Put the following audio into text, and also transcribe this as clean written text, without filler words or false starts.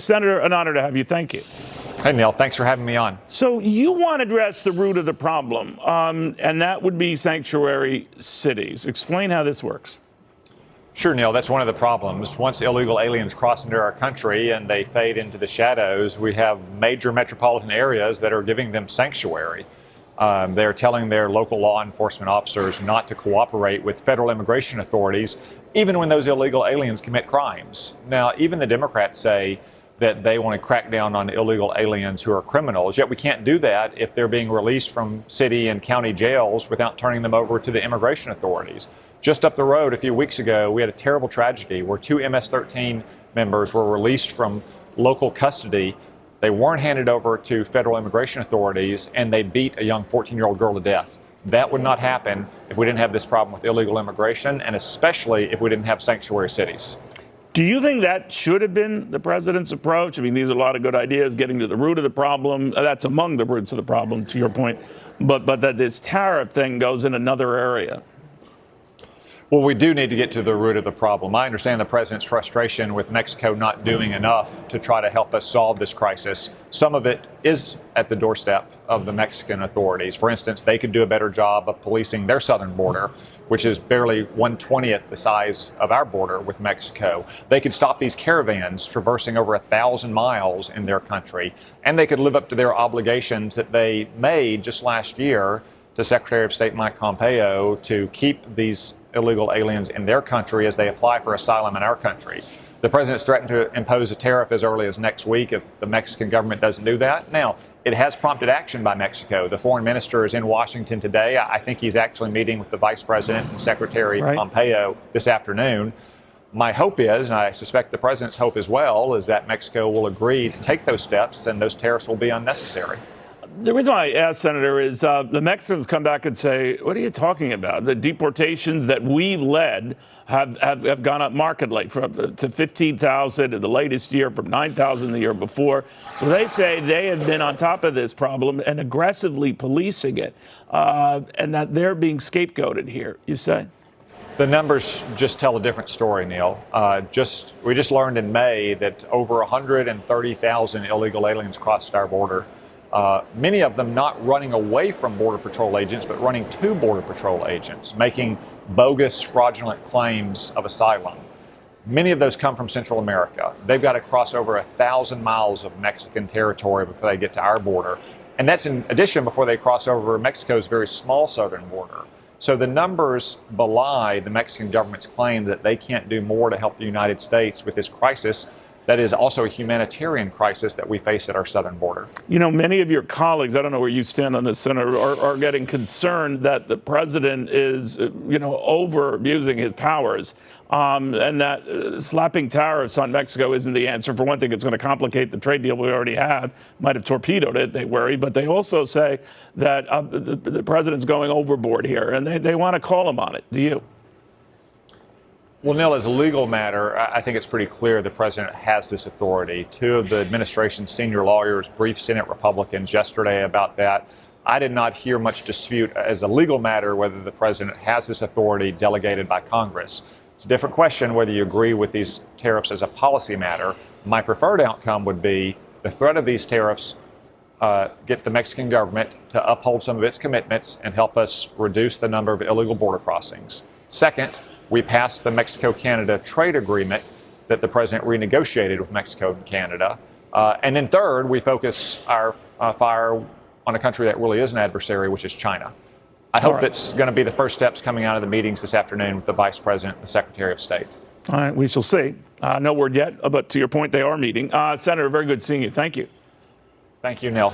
Senator, an honor to have you. Thank you. Hey, Neil, thanks for having me on. So you want to address the root of the problem, and that would be sanctuary cities. Explain how this works. Sure, Neil, that's one of the problems. Once illegal aliens cross into our country and they fade into the shadows, we have major metropolitan areas that are giving them sanctuary. They're telling their local law enforcement officers not to cooperate with federal immigration authorities, even when those illegal aliens commit crimes. Now, even the Democrats say that they want to crack down on illegal aliens who are criminals, yet we can't do that if they're being released from city and county jails without turning them over to the immigration authorities. Just up the road a few weeks ago, we had a terrible tragedy where two MS-13 members were released from local custody. They weren't handed over to federal immigration authorities, and they beat a young 14-year-old girl to death. That would not happen if we didn't have this problem with illegal immigration, and especially if we didn't have sanctuary cities. Do you think that should have been the president's approach? I mean, these are a lot of good ideas, getting to the root of the problem. That's among the roots of the problem, to your point. But that this tariff thing goes in another area. Well, we do need to get to the root of the problem. I understand the president's frustration with Mexico not doing enough to try to help us solve this crisis. Some of it is at the doorstep of the Mexican authorities. For instance, they could do a better job of policing their southern border, which is barely 1/20th the size of our border with Mexico. They could stop these caravans traversing over 1,000 miles in their country, and they could live up to their obligations that they made just last year to Secretary of State Mike Pompeo to keep these illegal aliens in their country as they apply for asylum in our country. The president's threatened to impose a tariff as early as next week if the Mexican government doesn't do that. Now, it has prompted action by Mexico. The foreign minister is in Washington today. I think he's actually meeting with the vice president and Secretary Pompeo this afternoon. My hope is, and I suspect the president's hope as well, is that Mexico will agree to take those steps and those tariffs will be unnecessary. The reason why I asked, Senator, is the Mexicans come back and say, what are you talking about? The deportations that we've led have gone up markedly to 15,000 in the latest year, from 9,000 the year before. So they say they have been on top of this problem and aggressively policing it, and that they're being scapegoated here, you say? The numbers just tell a different story, Neil. We just learned in May that over 130,000 illegal aliens crossed our border. Many of them not running away from Border Patrol agents, but running to Border Patrol agents, making bogus, fraudulent claims of asylum. Many of those come from Central America. They've got to cross over 1,000 miles of Mexican territory before they get to our border. And that's in addition before they cross over Mexico's very small southern border. So the numbers belie the Mexican government's claim that they can't do more to help the United States with this crisis. That is also a humanitarian crisis that we face at our southern border. You know, many of your colleagues, I don't know where you stand on this, Senator, are getting concerned that the president is, over abusing his powers, and that slapping tariffs on Mexico isn't the answer. For one thing, it's going to complicate the trade deal we already have, might have torpedoed it, they worry. But they also say that the president's going overboard here, and they want to call him on it. Do you? Well, Neil, as a legal matter, I think it's pretty clear the president has this authority. Two of the administration's senior lawyers briefed Senate Republicans yesterday about that. I did not hear much dispute as a legal matter whether the president has this authority delegated by Congress. It's a different question whether you agree with these tariffs as a policy matter. My preferred outcome would be the threat of these tariffs get the Mexican government to uphold some of its commitments and help us reduce the number of illegal border crossings. Second, we passed the Mexico-Canada trade agreement that the president renegotiated with Mexico and Canada. And then third, we focus our fire on a country that really is an adversary, which is China. I hope that's going to be the first steps coming out of the meetings this afternoon with the Vice President and the Secretary of State. All right, we shall see. No word yet, but to your point, they are meeting. Senator, very good seeing you. Thank you. Thank you, Neil.